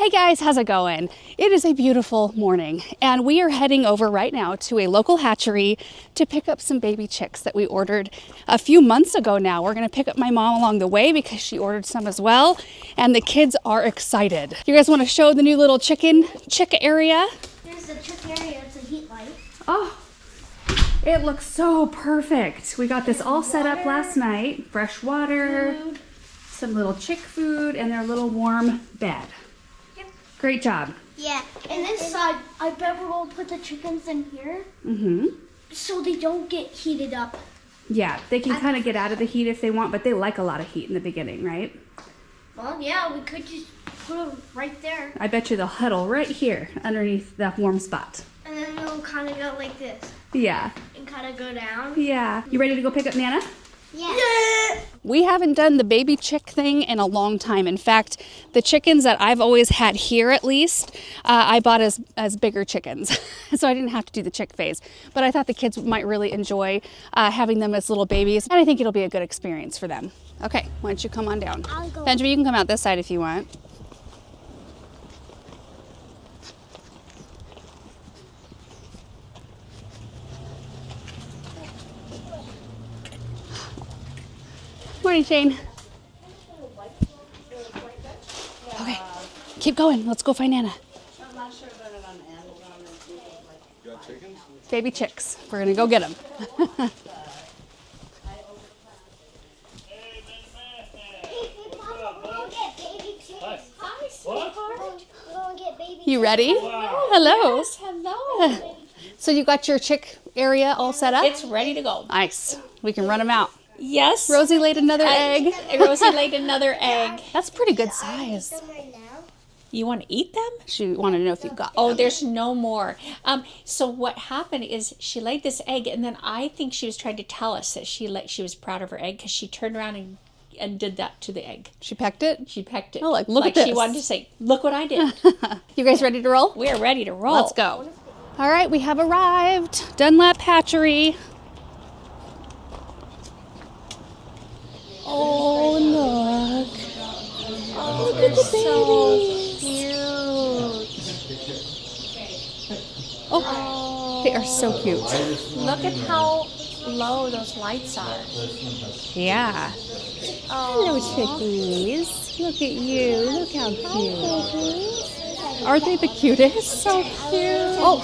Hey guys, how's it going? It is a beautiful morning and we are heading over right now to a local hatchery to pick up some baby chicks that we ordered a few months ago now. We're gonna pick up my mom along the way because she ordered some as well and the kids are excited. You guys wanna show the new little chick area? There's a chick area, it's a heat light. Oh, it looks so perfect. We got this all set up last night. Fresh water, some little chick food, and their little warm bed. Great job. Yeah, and this side, I bet we're gonna put the chickens in here. So they don't get heated up. Yeah, they can kind of get out of the heat if they want, but they like a lot of heat in the beginning, right? Well, yeah, we could just put them right there. I bet you they'll huddle right here underneath that warm spot. And then they'll kind of go like this. Yeah. And kind of go down. Yeah. You ready to go pick up Nana? Yeah. We haven't done the baby chick thing in a long time. In fact, the chickens that I've always had here at least, I bought as bigger chickens. So I didn't have to do the chick phase. But I thought the kids might really enjoy having them as little babies. And I think it'll be a good experience for them. Okay, why don't you come on down? I'll go. Benjamin, you can come out this side if you want. Morning, Shane. Okay, keep going. Let's go find Nana. I'm not sure about it on Amazon. You got chickens? Baby chicks. We're gonna go get them. You ready? Hello. Hello. So you got your chick area all set up? It's ready to go. Nice. We can run them out. Yes. Rosie laid another egg. Rosie laid another egg. That's pretty good size. You want to eat them? She wanted to know if you got Oh, them. there's no more. So what happened is she laid this egg, and then I think she was trying to tell us that she was proud of her egg because she turned around and did that to the egg. She pecked it? She pecked it. Oh, like, look at this. She wanted to say, look what I did. You guys ready to roll? We are ready to roll. Let's go. All right, we have arrived. Dunlap Hatchery. Oh, look. Oh, look at the babies. So cute. Oh, they are so cute. Look at how low those lights are. Yeah. Hello, chickies. Look at you. Look how cute. Aren't they the cutest? So cute. Oh,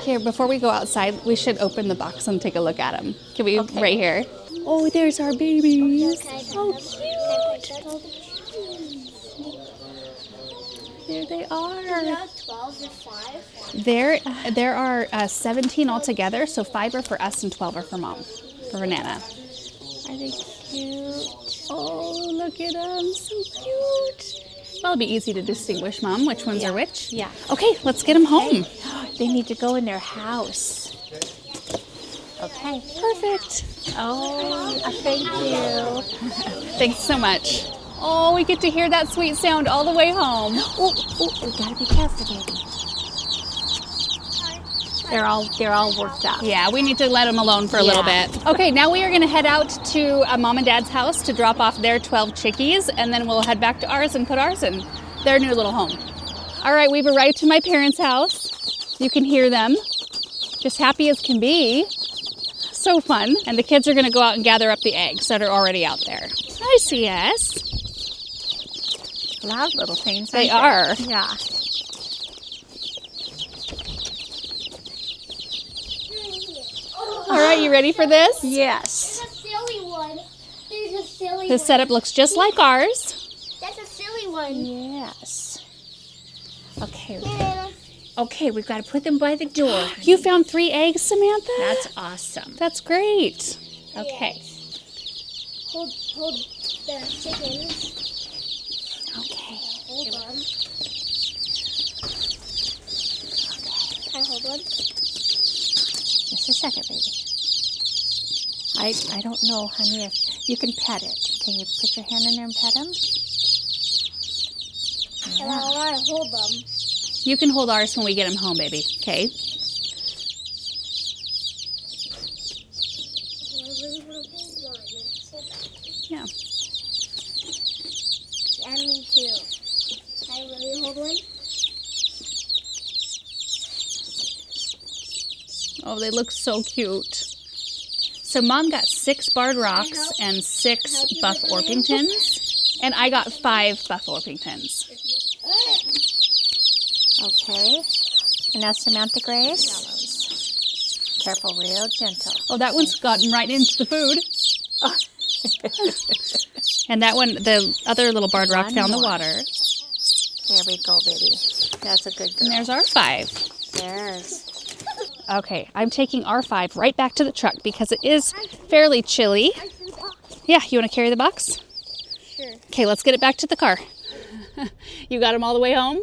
here, before we go outside, we should open the box and take a look at them. Can we? Okay. Right here. Oh, there's our babies. So cute. There they are. 12 or 5. There are 17 altogether, so 5 are for us and 12 are for Mom, for Nana. Are they cute? Oh, look at them, so cute. Well, it'll be easy to distinguish, Mom, which ones are which. Yeah. Okay, let's get them home. They need to go in their house. Okay. Perfect. Oh, thank you. Thanks so much. Oh, we get to hear that sweet sound all the way home. Oh, we gotta be careful, baby. They're all worked out. Yeah, we need to let them alone for a little bit. Okay, now we are going to head out to Mom and Dad's house to drop off their 12 chickies, and then we'll head back to ours and put ours in their new little home. All right, we've arrived to my parents' house. You can hear them, just happy as can be. So fun. And the kids are going to go out and gather up the eggs that are already out there. Hi, CS. Loud little things. They are. Yeah. All right, you ready for this? Yes. That's a silly one. There's a silly The setup looks just like ours. That's a silly one. Yes. Okay. Nana. Okay, we've got to put them by the door. You found 3 eggs, Samantha? That's awesome. That's great. Okay. Hold the chickens. Okay. Hold on. Can I hold one? Just a second, baby. I don't know, honey, if you can pet it. Can you put your hand in there and pet him? And I want to hold them. You can hold ours when we get them home, baby. Okay? Yeah. And me too. I really hold one? Oh, they look so cute. So Mom got 6 barred rocks and 6 buff Orpingtons. And I got 5 buff Orpingtons. Okay. And now Samantha Grace. Careful, real gentle. Oh, that one's gotten right into the food. And that one, the other little barred rock found the water. There we go, baby. That's a good girl. And there's our 5. There's. Okay, I'm taking our 5 right back to the truck because it is fairly chilly. Yeah, you want to carry the box? Sure. Okay, let's get it back to the car. You got him all the way home?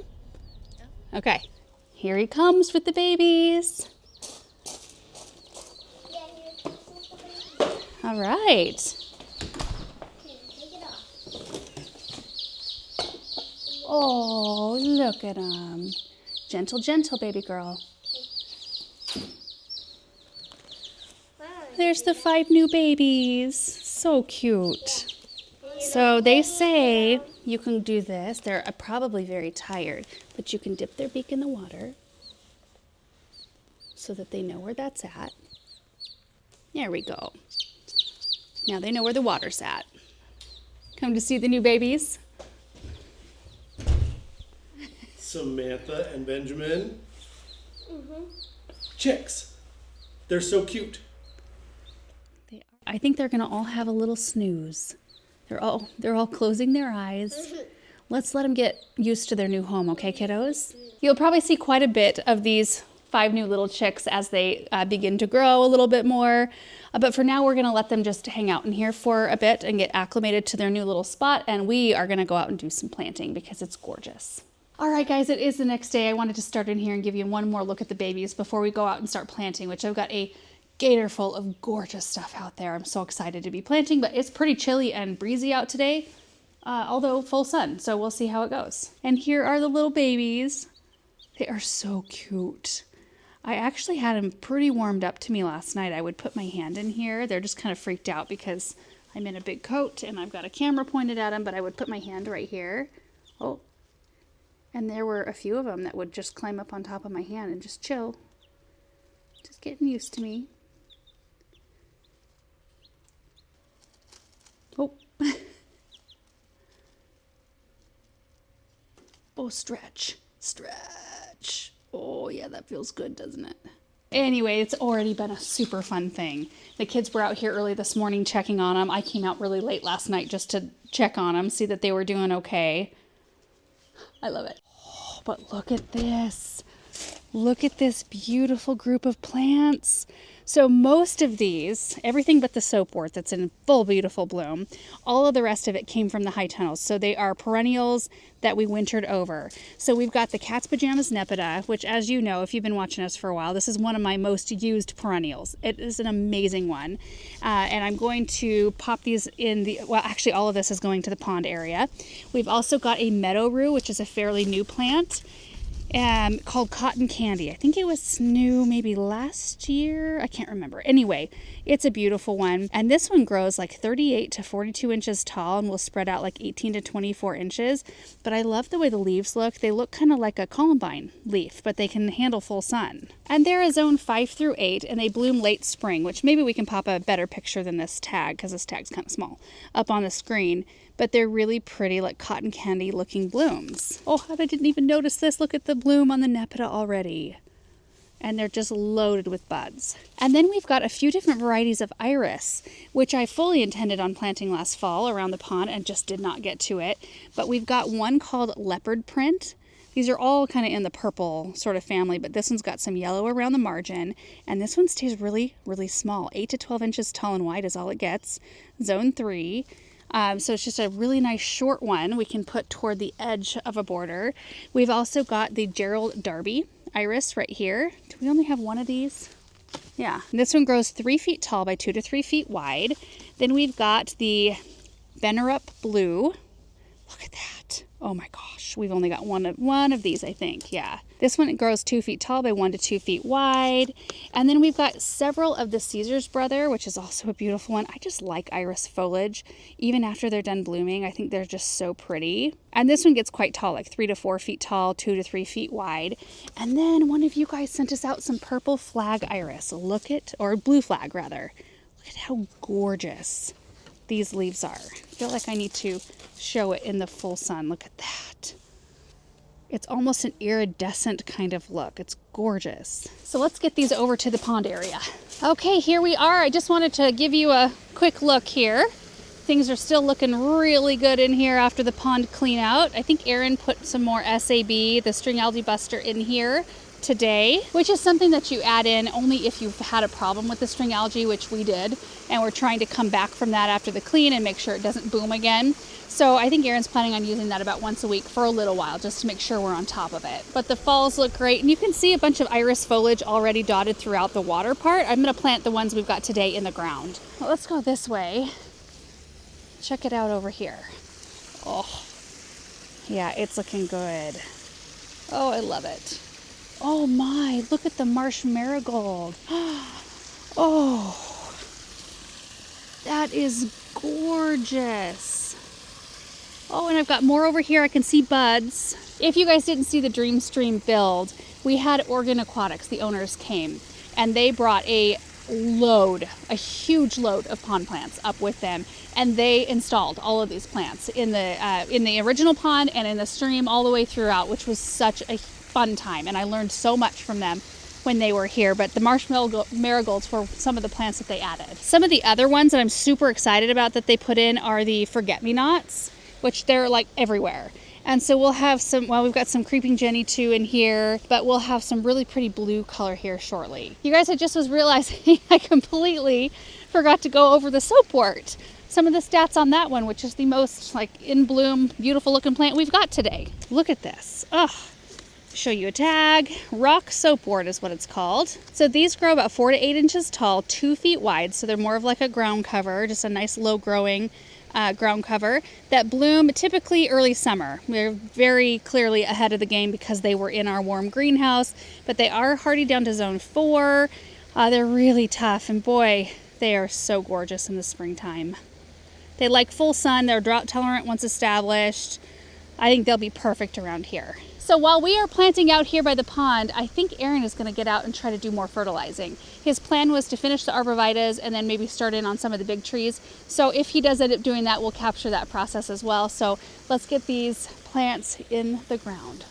Okay, here he comes with the babies. All right. Oh, look at him. Gentle, gentle, baby girl. There's the 5 new babies. So cute. So they say you can do this. They're probably very tired, but you can dip their beak in the water so that they know where that's at. There we go. Now they know where the water's at. Come to see the new babies. Samantha and Benjamin. Chicks. They're so cute. I think they're gonna all have a little snooze. They're all closing their eyes. Let's let them get used to their new home, okay, kiddos? You'll probably see quite a bit of these 5 new little chicks as they begin to grow a little bit more. But for now, we're gonna let them just hang out in here for a bit and get acclimated to their new little spot. And we are gonna go out and do some planting because it's gorgeous. All right, guys, it is the next day. I wanted to start in here and give you one more look at the babies before we go out and start planting, which I've got a gator full of gorgeous stuff out there. I'm so excited to be planting, but it's pretty chilly and breezy out today, although full sun, so we'll see how it goes. And here are the little babies. They are so cute. I actually had them pretty warmed up to me last night. I would put my hand in here. They're just kind of freaked out because I'm in a big coat and I've got a camera pointed at them, but I would put my hand right here. Oh, and there were a few of them that would just climb up on top of my hand and just chill. Just getting used to me. Oh. Oh, stretch, stretch. Oh, yeah, that feels good, doesn't it? Anyway, it's already been a super fun thing. The kids were out here early this morning checking on them. I came out really late last night just to check on them, see that they were doing okay. I love it. Oh, but look at this. Look at this beautiful group of plants. So most of these, everything but the soapwort that's in full beautiful bloom, all of the rest of it came from the high tunnels. So they are perennials that we wintered over. So we've got the Cat's Pajamas Nepeta, which, as you know, if you've been watching us for a while, this is one of my most used perennials. It is an amazing one. And I'm going to pop these in the, well, actually all of this is going to the pond area. We've also got a meadow rue, which is a fairly new plant. Called Cotton Candy. I think it was new maybe last year. I can't remember. Anyway, it's a beautiful one. And this one grows like 38 to 42 inches tall and will spread out like 18 to 24 inches. But I love the way the leaves look. They look kind of like a columbine leaf, but they can handle full sun. And they're a zone 5 through 8 and they bloom late spring, which maybe we can pop a better picture than this tag because this tag's kind of small up on the screen. But they're really pretty, like cotton candy looking blooms. Oh, I didn't even notice this. Look at the bloom on the Nepeta already. And they're just loaded with buds. And then we've got a few different varieties of iris, which I fully intended on planting last fall around the pond and just did not get to it. But we've got one called leopard print. These are all kind of in the purple sort of family, but this one's got some yellow around the margin. And this one stays really, really small. 8 to 12 inches tall and wide is all it gets. Zone 3. So it's just a really nice short one we can put toward the edge of a border. We've also got the Gerald Darby iris right here. Do we only have one of these? Yeah. This one grows 3 feet tall by 2 to 3 feet wide. Then we've got the Benarup Blue. Look at that. Oh my gosh, we've only got one of these, I think. Yeah. This one grows 2 feet tall by 1 to 2 feet wide. And then we've got several of the Caesar's brother, which is also a beautiful one. I just like iris foliage, even after they're done blooming. I think they're just so pretty. And this one gets quite tall, like 3 to 4 feet tall, 2 to 3 feet wide. And then one of you guys sent us out some purple flag iris. Or blue flag rather. Look at how gorgeous these leaves are. I feel like I need to show it in the full sun. Look at that. It's almost an iridescent kind of look. It's gorgeous. So let's get these over to the pond area. Okay, here we are. I just wanted to give you a quick look here. Things are still looking really good in here after the pond clean out. I think Erin put some more SAB, the string algae buster, in here today, which is something that you add in only if you've had a problem with the string algae, which we did, and we're trying to come back from that after the clean and make sure it doesn't boom again. So I think Erin's planning on using that about once a week for a little while, just to make sure we're on top of it. But the falls look great, and you can see a bunch of iris foliage already dotted throughout the water part. I'm going to plant the ones we've got today in the ground. Well, let's go this way. Check it out over here. Oh, yeah, it's looking good. Oh, I love it. Oh my, look at the marsh marigold. Oh, that is gorgeous. Oh, and I've got more over here. I can see buds. If you guys didn't see the Dream Stream build, we had Oregon Aquatics, the owners came, and they brought a huge load of pond plants up with them, and they installed all of these plants in the original pond and in the stream all the way throughout, which was such a fun time, and I learned so much from them when they were here. But the marsh marigolds were some of the plants that they added. Some of the other ones that I'm super excited about that they put in are the forget-me-nots, which they're like everywhere. And so we'll have some, well, we've got some Creeping Jenny too in here, but we'll have some really pretty blue color here shortly. You guys, I just was realizing I completely forgot to go over the soapwort. Some of the stats on that one, which is the most like in bloom, beautiful looking plant we've got today. Look at this. Ugh. Show you a tag. Rock soapwort is what it's called. So these grow about 4 to 8 inches tall, 2 feet wide. So they're more of like a ground cover, just a nice low growing ground cover that bloom typically early summer. We're very clearly ahead of the game because they were in our warm greenhouse, but they are hardy down to zone 4. They're really tough, and boy, they are so gorgeous in the springtime. They like full sun. They're drought tolerant once established. I think they'll be perfect around here. So while we are planting out here by the pond, I think Erin is going to get out and try to do more fertilizing. His plan was to finish the arborvitaes and then maybe start in on some of the big trees. So if he does end up doing that, we'll capture that process as well. So let's get these plants in the ground.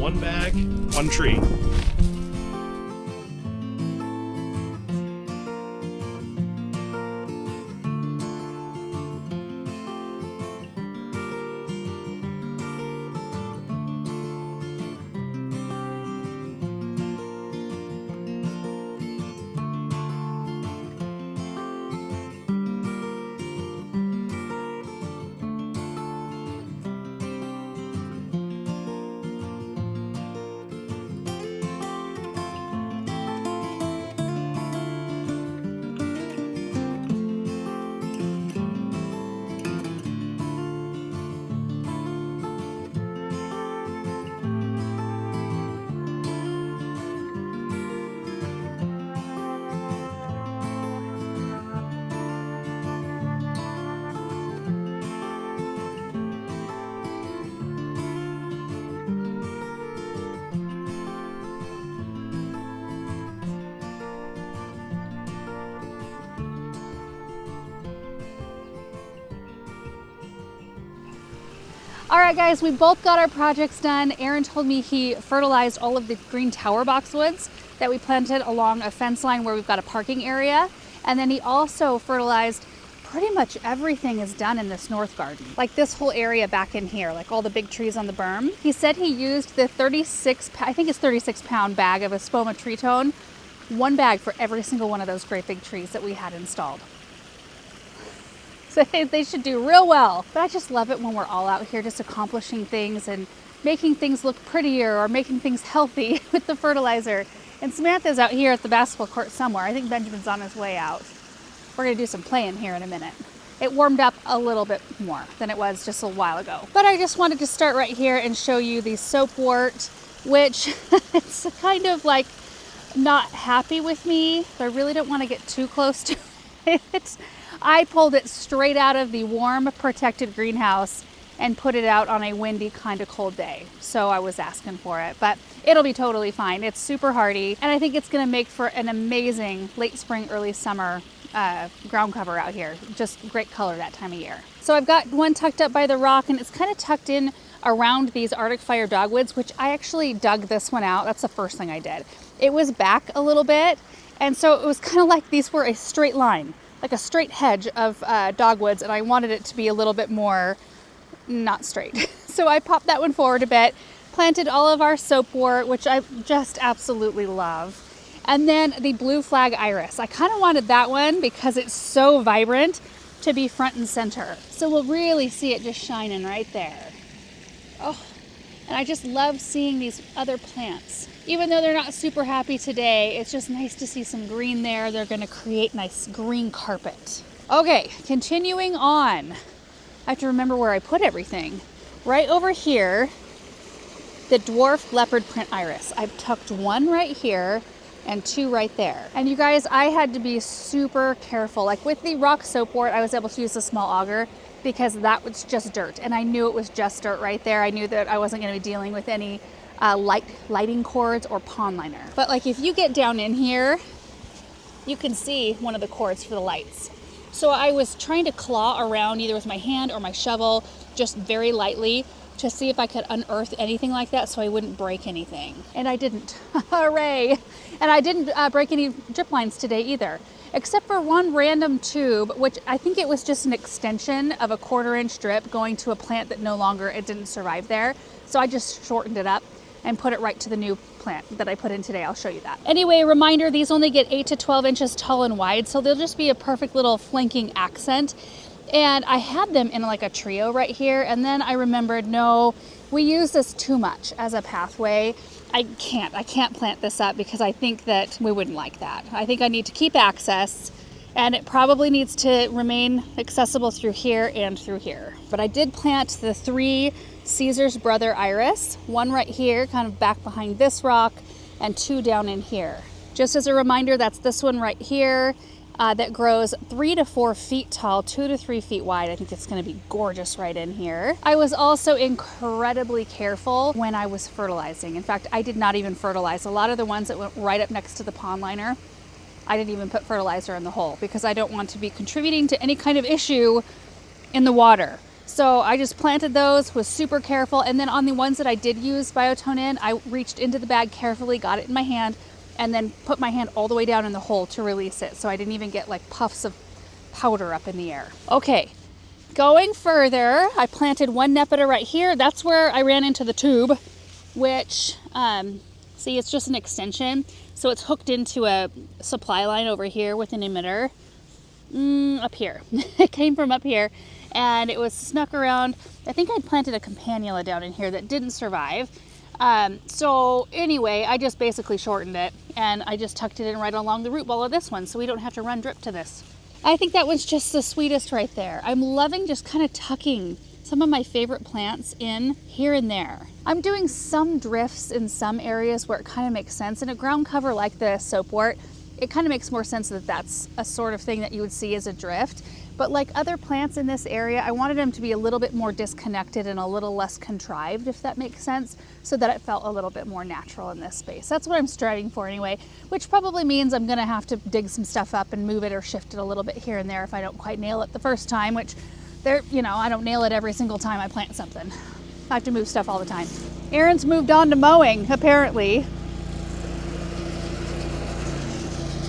one bag, one tree. All right, guys, we both got our projects done. Aaron told me he fertilized all of the green tower boxwoods that we planted along a fence line where we've got a parking area. And then he also fertilized pretty much everything is done in this north garden. Like this whole area back in here, like all the big trees on the berm. He said he used the I think it's 36-pound bag of Espoma Tritone, one bag for every single one of those great big trees that we had installed. So they should do real well. But I just love it when we're all out here just accomplishing things and making things look prettier or making things healthy with the fertilizer. And Samantha's out here at the basketball court somewhere. I think Benjamin's on his way out. We're gonna do some playing here in a minute. It warmed up a little bit more than it was just a while ago. But I just wanted to start right here and show you the soapwort, which it's kind of like not happy with me. I really don't want to get too close to it. I pulled it straight out of the warm, protected greenhouse and put it out on a windy, kind of cold day. So I was asking for it, but it'll be totally fine. It's super hardy, and I think it's gonna make for an amazing late spring, early summer ground cover out here. Just great color that time of year. So I've got one tucked up by the rock, and it's kind of tucked in around these Arctic Fire dogwoods, which I actually dug this one out. That's the first thing I did. It was back a little bit, and so it was kind of like these were a straight line, like a straight hedge of dogwoods, and I wanted it to be a little bit more not straight. So I popped that one forward a bit, planted all of our soapwort, which I just absolutely love. And then the blue flag iris. I kind of wanted that one because it's so vibrant to be front and center. So we'll really see it just shining right there. Oh, and I just love seeing these other plants. Even though they're not super happy today, it's just nice to see some green there. They're gonna create nice green carpet. Okay, continuing on. I have to remember where I put everything. Right over here, the dwarf leopard print iris. I've tucked one right here and two right there. And you guys, I had to be super careful. Like with the rock soapwort, I was able to use a small auger because that was just dirt. And I knew it was just dirt right there. I knew that I wasn't gonna be dealing with any lighting cords or pond liner. But like if you get down in here, you can see one of the cords for the lights. So I was trying to claw around either with my hand or my shovel, just very lightly, to see if I could unearth anything like that so I wouldn't break anything. And I didn't. Hooray! And I didn't break any drip lines today either, except for one random tube, which I think it was just an extension of a 1/4-inch drip going to a plant that no longer, it didn't survive there. So I just shortened it up and put it right to the new plant that I put in today. I'll show you that. Anyway, reminder, these only get 8 to 12 inches tall and wide, so they'll just be a perfect little flanking accent. And I had them in like a trio right here, and then I remembered, no, we use this too much as a pathway. I can't plant this up because I think that we wouldn't like that. I think I need to keep access, and it probably needs to remain accessible through here and through here. But I did plant the 3 Caesar's brother iris, one right here, kind of back behind this rock, and 2 down in here. Just as a reminder, that's this one right here that grows 3 to 4 feet tall, 2 to 3 feet wide. I think it's gonna be gorgeous right in here. I was also incredibly careful when I was fertilizing. In fact, I did not even fertilize. A lot of the ones that went right up next to the pond liner, I didn't even put fertilizer in the hole because I don't want to be contributing to any kind of issue in the water. So I just planted those, was super careful. And then on the ones that I did use Biotone in, I reached into the bag carefully, got it in my hand, and then put my hand all the way down in the hole to release it. So I didn't even get like puffs of powder up in the air. Okay, going further, I planted one Nepeta right here. That's where I ran into the tube, which, see, it's just an extension. So it's hooked into a supply line over here with an emitter. Up here. It came from up here. And it was snuck around. I think I'd planted a campanula down in here that didn't survive. So anyway, I just basically shortened it and I just tucked it in right along the root ball of this one so we don't have to run drip to this. I think that one's just the sweetest right there. I'm loving just kind of tucking some of my favorite plants in here and there. I'm doing some drifts in some areas where it kind of makes sense. In a ground cover like the soapwort, it kind of makes more sense that that's a sort of thing that you would see as a drift. But like other plants in this area, I wanted them to be a little bit more disconnected and a little less contrived, if that makes sense, so that it felt a little bit more natural in this space. That's what I'm striving for anyway, which probably means I'm gonna have to dig some stuff up and move it or shift it a little bit here and there if I don't quite nail it the first time, which I don't nail it every single time I plant something. I have to move stuff all the time. Aaron's moved on to mowing, apparently.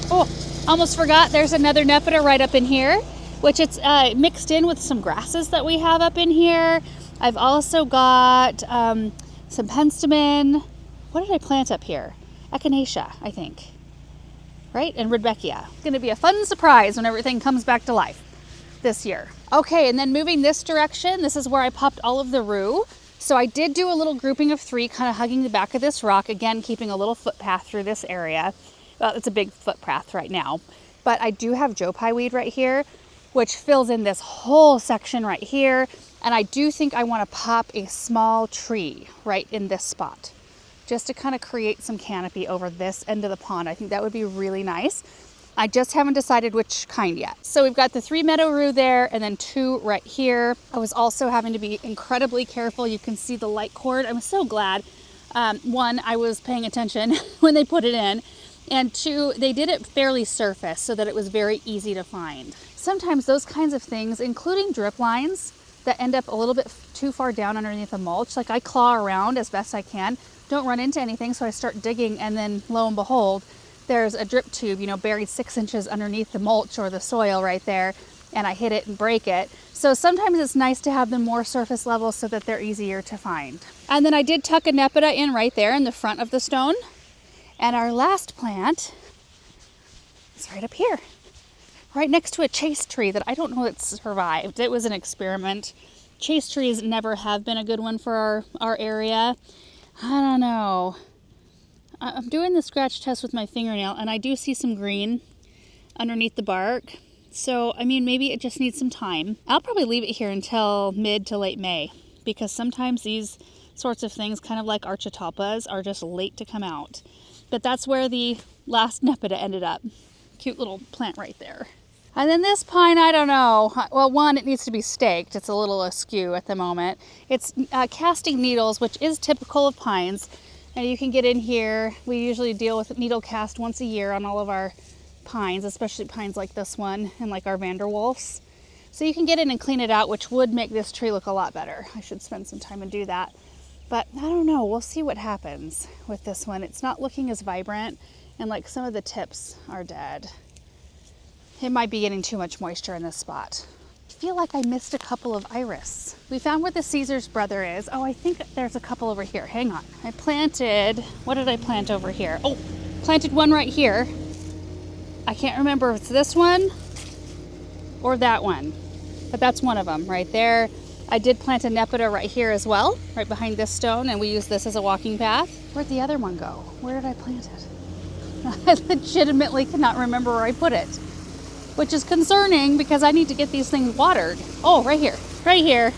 Oh, almost forgot, there's another Nepeta right up in here, which it's mixed in with some grasses that we have up in here. I've also got some penstemon. What did I plant up here? Echinacea, I think. Right? And Rudbeckia. It's gonna be a fun surprise when everything comes back to life this year. Okay, and then moving this direction, this is where I popped all of the rue. So I did do a little grouping of 3, kind of hugging the back of this rock, again, keeping a little footpath through this area. Well, it's a big footpath right now. But I do have Joe Pye weed right here, which fills in this whole section right here. And I do think I want to pop a small tree right in this spot, just to kind of create some canopy over this end of the pond. I think that would be really nice. I just haven't decided which kind yet. So we've got the 3 meadow rue there and then 2 right here. I was also having to be incredibly careful. You can see the light cord. I'm so glad. 1, I was paying attention when they put it in. And 2, they did it fairly surface so that it was very easy to find. Sometimes those kinds of things, including drip lines that end up a little bit too far down underneath the mulch, like I claw around as best I can, don't run into anything, so I start digging, and then lo and behold, there's a drip tube, buried 6 inches underneath the mulch or the soil right there, and I hit it and break it. So sometimes it's nice to have them more surface level so that they're easier to find. And then I did tuck a Nepeta in right there in the front of the stone. And our last plant is right up here, right next to a chase tree that I don't know that survived. It was an experiment. Chase trees never have been a good one for our area. I don't know. I'm doing the scratch test with my fingernail and I do see some green underneath the bark. So, maybe it just needs some time. I'll probably leave it here until mid to late May because sometimes these sorts of things, kind of like architalpas, are just late to come out. But that's where the last Nepeta ended up. Cute little plant right there. And then this pine, I don't know. Well, 1, it needs to be staked. It's a little askew at the moment. It's casting needles, which is typical of pines. And you can get in here. We usually deal with needle cast once a year on all of our pines, especially pines like this one and like our Vanderwolfs. So you can get in and clean it out, which would make this tree look a lot better. I should spend some time and do that. But I don't know, we'll see what happens with this one. It's not looking as vibrant and like some of the tips are dead. It might be getting too much moisture in this spot. I feel like I missed a couple of iris. We found where the Caesar's brother is. Oh, I think there's a couple over here. Hang on. I planted, what did I plant over here? Oh, planted one right here. I can't remember if it's this one or that one, but that's one of them right there. I did plant a Nepeta right here as well, right behind this stone, and we use this as a walking path. Where'd the other one go? Where did I plant it? I legitimately cannot remember where I put it, which is concerning because I need to get these things watered. Oh, right here, right here.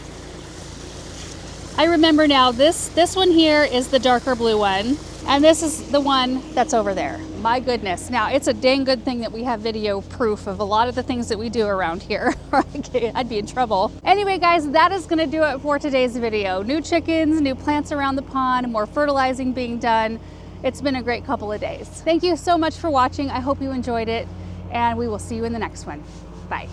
I remember now, this one here is the darker blue one, and this is the one that's over there. My goodness. Now, it's a dang good thing that we have video proof of a lot of the things that we do around here. I'd be in trouble. Anyway, guys, that is going to do it for today's video. New chickens, new plants around the pond, more fertilizing being done. It's been a great couple of days. Thank you so much for watching. I hope you enjoyed it, and we will see you in the next one. Bye.